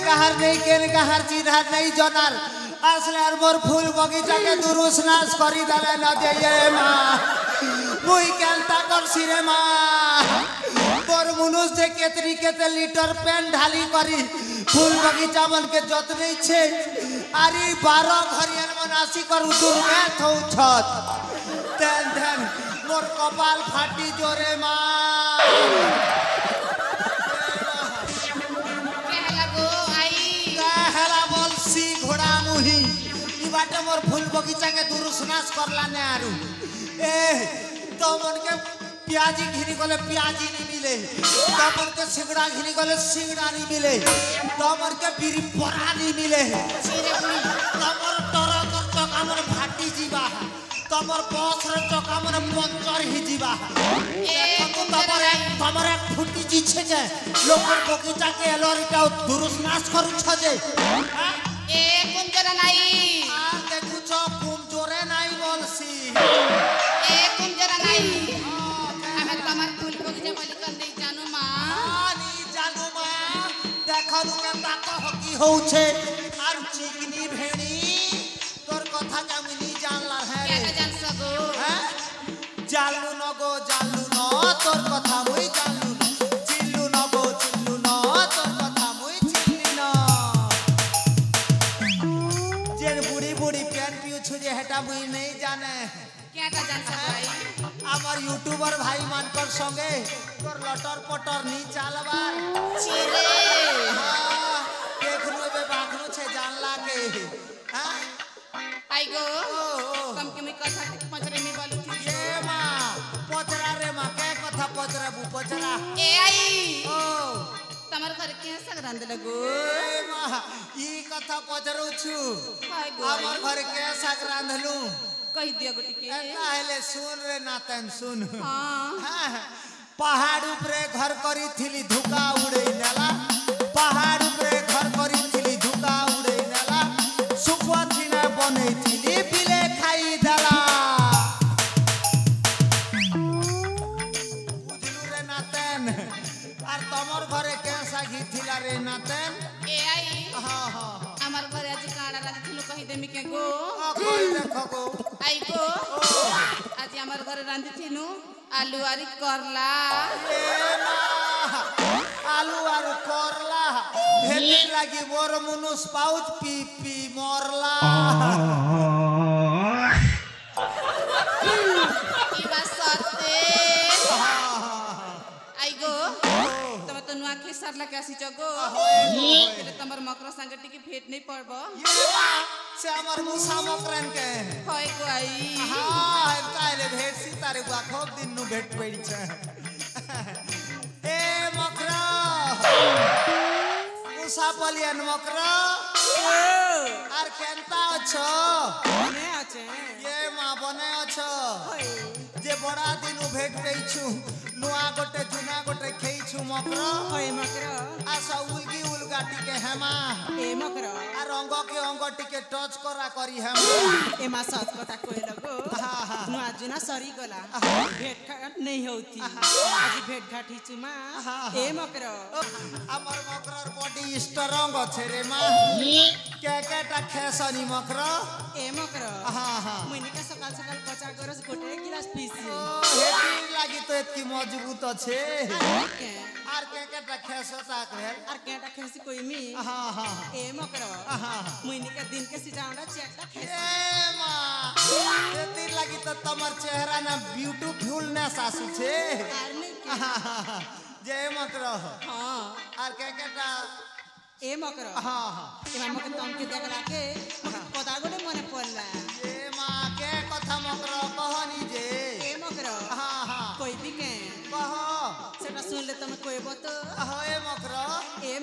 কাহার নেই কেন কাহার চিধার নেই জনার আসলে আর মোর ফুল বগিচাকে দুরুস নাশ করি দালে না দিয়ে মা মুই কেনতা করছি রে মা তোর মনুষ যে কেতরি কেতে লিটার পেন ঢালি করি ফুল বগিচা মনকে যত্ন ইচ্ছে আরে 12 ঘরিয়ান মন আসি করু দুর্গা থৌ ছত তেন তেন মোর কপাল ফাটি জোরে মা बाटे मोर फूल बगीचा के दुरुसनाश करला ने आरु ए तो मन के प्याजी घिनी गले प्याजी नहीं मिले तो मन के सिंगड़ा घिनी गले सिंगड़ा नहीं मिले तो मन के बीरी परा नहीं मिले सिरे गुड़ी तमर टरा कर चका मन फाटी जीवा तमर बस रे चका मन पंचर ही जीवा ए तमर एक फुटी जी छे जे लोकर बगीचा के एलरिटा दुरुसनाश करू छ जे ए कोन जरा नाही होछे आर चिकनी भेणी तोर कथा का मुनी जानला है रे जान सगो हैं जालू न तोर कथा मुई जानलू न चिल्लू न तोर कथा मुई चिल्ली न जेन बुढ़ी बुढ़ी पेन पिउ छुजे हेटा मुई नहीं जाने केटा जान सगो আমার ইউটিউবার ভাই মানকর সঙ্গে তোর লটর পটর নি চালবার চিরে आई गो कम के मी कथा पचरे मी बोलू थी ये मां पचरा रे मां के कथा पचरा बु पचरा ए आई ओ तमर घर के संग लगो ए मां ई कथा पचरू छु आई गो हमर घर के साग रांधलू कहि दिया गोटी के काहेले सुन रे नातन सुन हां पहाड़ ऊपरे घर करी थिली धुका उड़े नेला पहाड़ ऊपरे घर करी थिली धुका उड़े नेला सुखवा थिना बने थिली बिले खाई दला बुझलू रे नातन आर तमर घरे कैसा घी थिला रे नातन ए आई हां हां हमर घरे आज काड़ा रात थिलु कहि देमी के गो कोई देखो गो आई गो आज हमर घरे रांधी थिनु आलू आरी करला ए मां आलू आरू करला हेले लागी मोर मनुष पाउच पी पी मरला ई बात सते आई गो तब तो नुआ के सरला के आसी जगो એટલે તમાર મકર સંગે ટીકી भेट नहीं पड़बो ये से हमर मुसा मकरन के होय गो आई हां काले भेट सी तारे बुआ खूब दिन नु भेट पड़ी छ ए मकरा मुसा पलियन मकरा आर केनता अछो बने आछे ये मां बने अछो जे बड़ा दिन भेट पई छु नुआ गोटे जुना गोटे खेई छु मकरा होय मकरा आसा उलगी उलगा टिके हेमा ए मकरा आ रंग के अंग टिके टच करा करी हेमा ए मा सच कथा कोइ लगो नुआ जुना सरी गला भेट नहीं होती आज भेट घाटी छु मा ए मकरा हमर मकरार बॉडी स्ट्रांग छे रे मा के केटा खेसनी मकरा ए मकरा हां हां मुनी के सकाल सकाल पचा गरस गोटे गिलास पीसी हेती लागी तो एतकी मजबूत छे आर के केटा खेसता करे आर केटा खेसी कोई मी हां हां ए मकरा हां मुनी के दिन के सिजावड़ा चेकटा खेस ए मां हेती लागी तो तमर चेहरा ना ब्यूटीफुल ना सासु छे आर नहीं के जय मकरा हां आर के केटा ए मकरा हां हां ए मकरा तम के देखला के कदा गोटे मने पड़ला ए मां के कथा मकरा कहनी जे ए मकरा हां हां कोई भी के कह सेटा सुन ले तम कोई बत हां ए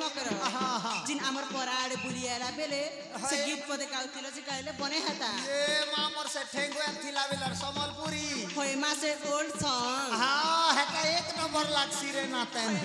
मकरा हां हां जिन हमर पराड़े बुलियाला बेले से गीत पदे गाउतिलो जे गाइले बने हता ए मां मोर से ठेंगो थिला बेलर समलपुरी होय मा से ओल्ड सॉन्ग हां हेता एक नंबर लागसी रे नातन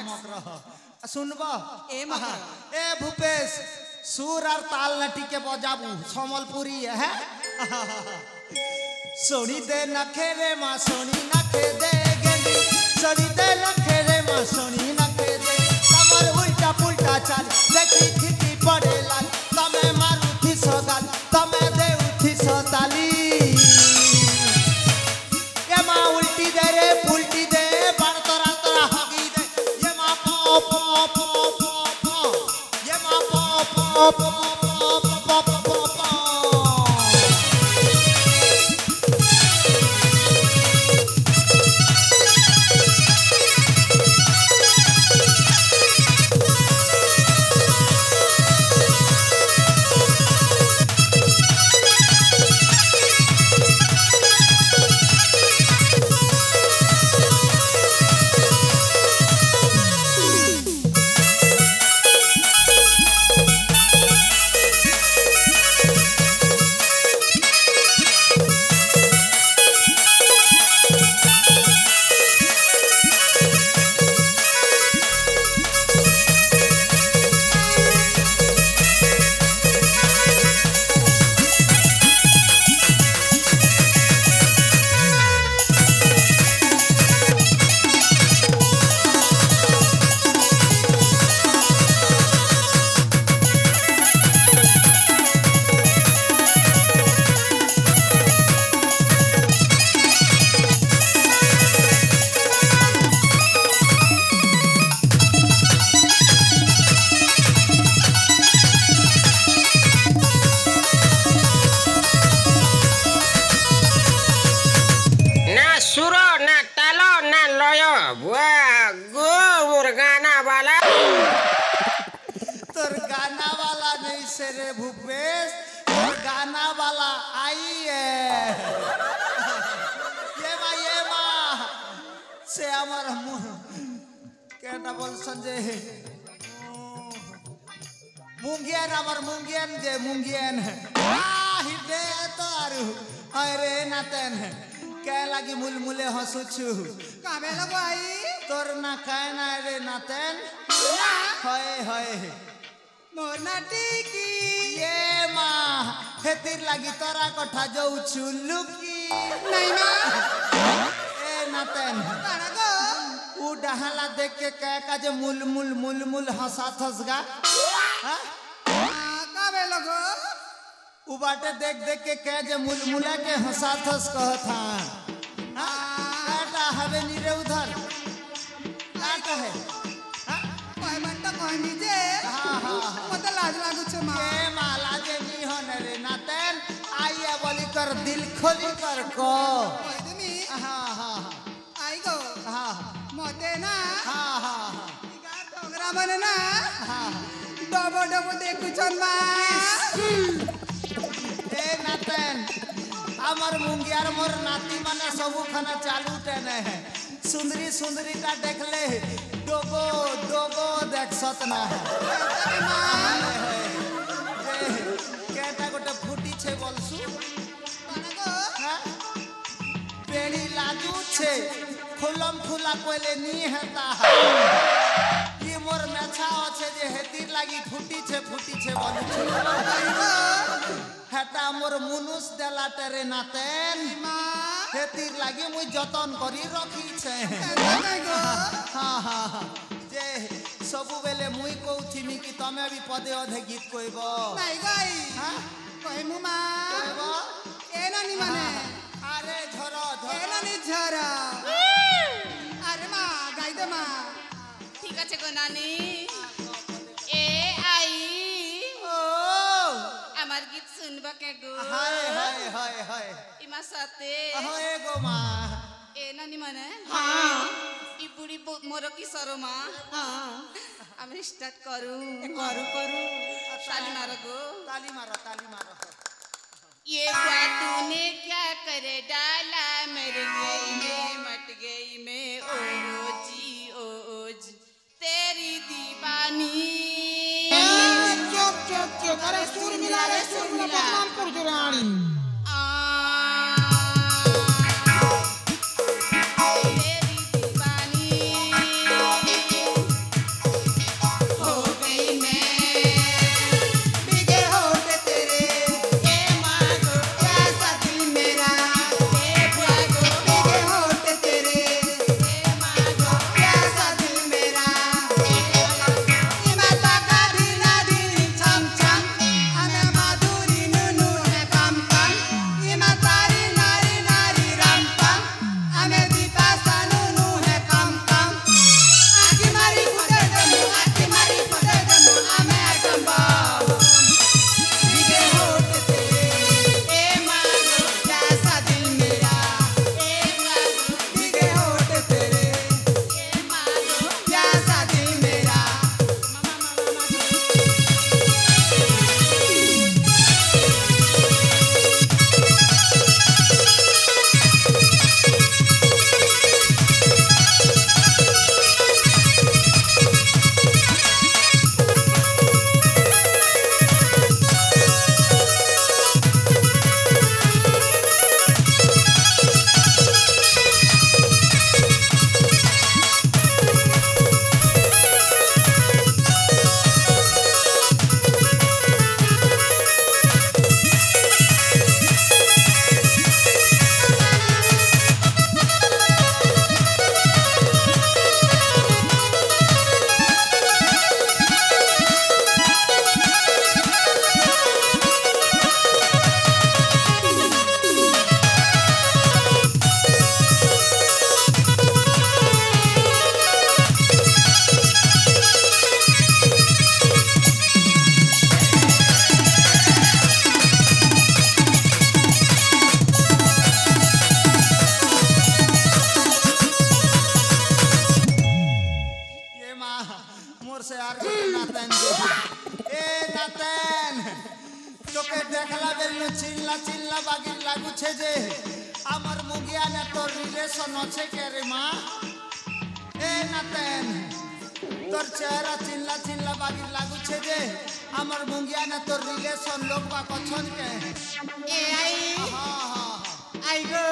मकरा सुनबो ए मकरा ए भूपेश सुर और ताल नटी के बजाबू समलपुरी है सोनी दे नखे रे मां सोनी नखे दे गेंदी सोनी दे नखे रे मां सोनी नखे दे कमर उल्टा पुल्टा चल देखी पड़े लाल तमे मारुथि सगाल तमे दे उठी सताली ये माँ उल्टी दे रे पुल्टी दे बाण तोरा तोरा हगी दे ये माँ पो पो पो पो पो ये माँ पो पो पो पो पो पो पो गाना वाला आई है ये माँ से हमार क्या बोल संजय मुंगियन हमार मुंगियन जे मुंगियन हिदे तो आरु अरे नातन क्या लगी मुलमुले हंसुछु काबे लगो आई तोर ना काय ना रे नातन होय होय मोर नाटिकी ये माँ हेतिर लगी तोरा कठा जाऊ लुकी नहीं ना ए नातन उ डहाला देख के कह का जे मुल हंसात हंसगा काबे लगो उ बाटे देख देख के कह जे मुलमुला के हंसात हंस कहत हां काटा हवे नीरे उधर काटा है कोई मन तो कहनी जे हां हां मत लाज लागु छ मां ए माला जे नी हन रे नातन आइए बोली कर दिल खोली कर को हां हां आई गो हां मोते ना हां हां इगा डोंगरा बने ना हां डबो डबो देखु छन मा ए नातन हमर मुंगियार मोर नाती माने सबु खाना चालू टेने है सुंदरी सुंदरी का देख ले डोगो डोगो देख सतना है केटा गोटे फुटी छे बोलसु कोनगो हां पेड़ी लाजू छे खुलम खुला कोले नी हेता ये मोर मेछा আছে যে হেতির লাগি ফুটি छे बोलु छे हेता मोर मुनुस देलाटे रे नातेन हेतिर लागि मुई जतन करी रखी छे हां हां जे सबु बेले मुई कहउथिमी कि तमे भी पदे अधे गीत कहबो नहीं गई हां कहमु मा कहबो ए नानी माने अरे झरो झरो ए नानी झरो अरे मा गाई दे मा ठीक আছে গো নানি ए आई ओ আমার গীত শুনবা কে গো হায় হায় হায় হায় ইমা সাথে হয় গো মা এ নানি মানে हां ই বুড়ি মোর কি শরমা हां আমি স্টার্ট করু তালি মারো গো তালি মারো ये बात तूने क्या कर डाला मर गई मैं मट गई मैं ओ जी तेरी दीवानी चुप अरे सुर मिला नाम कर जो रानी चिल्ला बागी लागू छे जे আমার মুগিয়া না তোর রিলেশন আছে কে রে মা এ নাতেন তোর চেহারা চিল্লা চিল্লা বাগি লাগুছে যে আমার মুগিয়া না তোর রিলেশন লোক বা কছন কে এ আই আই গো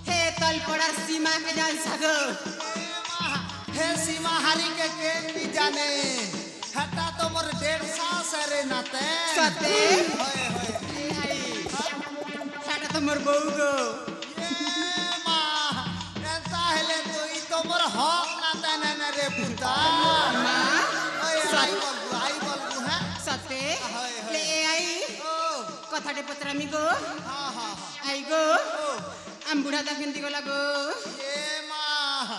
হে তলপড়ার সীমা কে জান সাগো হে সীমা হারি के নি জানে हटा तो मोर 1.5 सास रे नाते सते होय होय ए आई हटा तो मोर बहू गो ये मां ऐसा हेले तो ई तो मोर हक नाते न रे पुता मां ओए आई बोलबू है सते होय होय ले ए आई ओ কথাটে পত্রামি গো हां हां आई गो आम बुढ़ा दा केंदी गला गो ये मां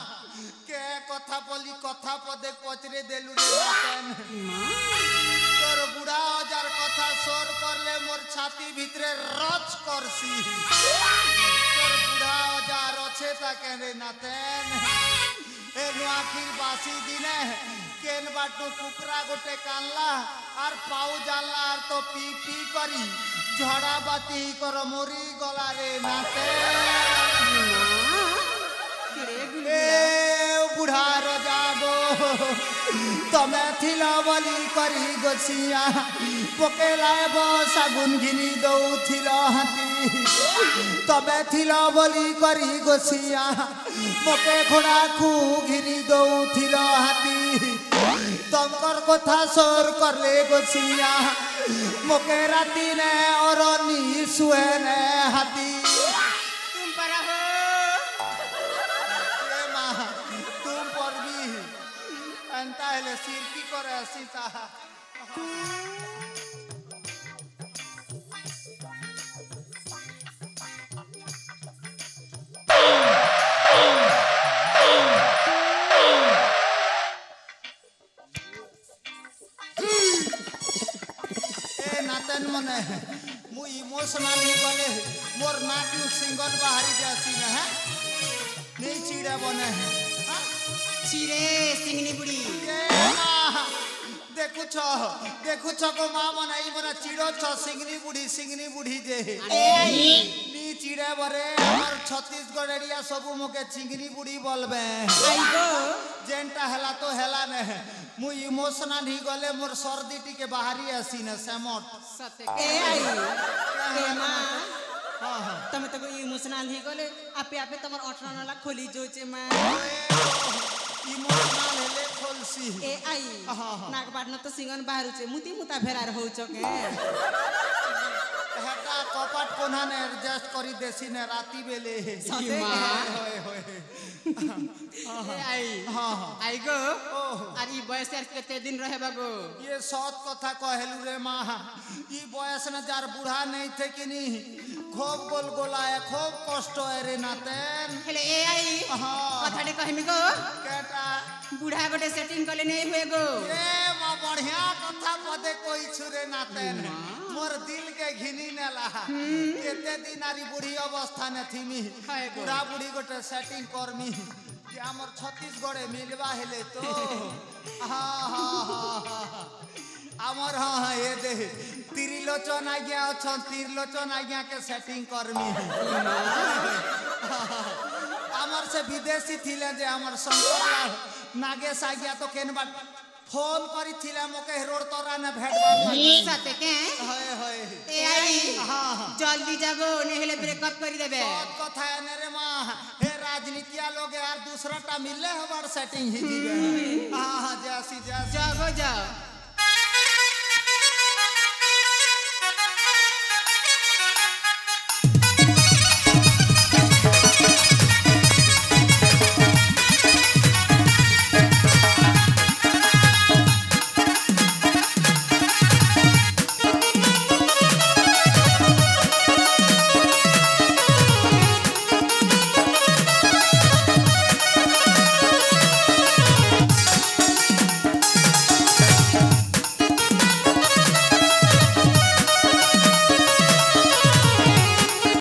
के कथा बोली कथा पदे पचरे देलु रे बातन तोर बुढ़ा हजार कथा सोर करले मोर छाती भितरे रच करसी तोर बुढ़ा हजार अच्छे ता केने नातेन ए नुआखिर बासी दिने केन बाटू कुकरा गोटे कानला आर पाऊ जानला आर तो पी पी करी झड़ा बाती कर मोरी गला रे नातेन बुढ़ा रजागो तमे थिला बली करी गोसिया पकेला सागुन घिनी दौथिल हाथी तमे थिला बली करी गोसिया मके घोड़ा खू घिनी दौथिल हाथी तमकर कथा सोर करले गोसिया मके राती ने अरनी सुए ने हाथी तुम पर हो एंता हेले सिरकी करे सीता ए नातन मने मु इमोशनल ही गले मोर नाक सिंगल बाहरी जासी न है नहीं चिड़ा बने हां चिरे सिंगनी बुढ़ी देखु छ को मां मनाई मना चिड़ो छ सिंगनी बुढ़ी जे नी चिड़े बरे हमर छत्तीसगढ़ एरिया सबु मोके चिंगनी बुढ़ी बोलबे आई गो जेंटा हला तो हला ने मु इमोशनल ही गले मोर सर्दी टी के बाहरी आसी न सेमट सते ए आई ए मां हां हां तमे तो इमोशनल ही गले आपे आपे तमर 18 नाला खोली जोचे मां इमोशनल हेले खोलसी ए आई नाक बाटन तो सिंगन बाहरुचे मुती मुता फेरार होउचो के हेटा कपाट कोना ने एडजस्ट करी देसी ने राती बेले सते होय होय ए आई हां हां आई गो अरे ई बयस यार केते दिन रहे बागो ये सत कथा कहेलु रे मां ई बयस न जार बूढ़ा नहीं थे कि नहीं खूब गोल गोलाए खूब कष्ट है रे नातेन हेले ए आई कथाटे कहमी गो केटा बूढ़ा गोटे सेटिंग कले नहीं हुए गो ए मां बढ़िया कथा पदे कोई छुरे नातेन मोर दिल के घिनी नेला केते दिन आरी बुढ़ी अवस्था ने थीमी बूढ़ा बुढ़ी गोटे सेटिंग करमी जे हमर छत्तीसगढ़ मिलवा हेले तो हां हां आमर हाँ ये दे त्रिलोचन आज्ञा अच्छन त्रिलोचन आज्ञा के सेटिंग करमी आमर से विदेशी थिले जे हमर शंकरलाल नागेश आज्ञा तो केन बात फोन करी थिले मोके रोड तोरा ने भेटबा सते के होय होय ए आई हां जल्दी जागो नेहले ब्रेकअप करी देबे सत कथा है ने रे मां हे राजनीतिया लोग यार दूसरा टा मिलले हमार सेटिंग ही दिबे हां हां जैसी जागो जाओ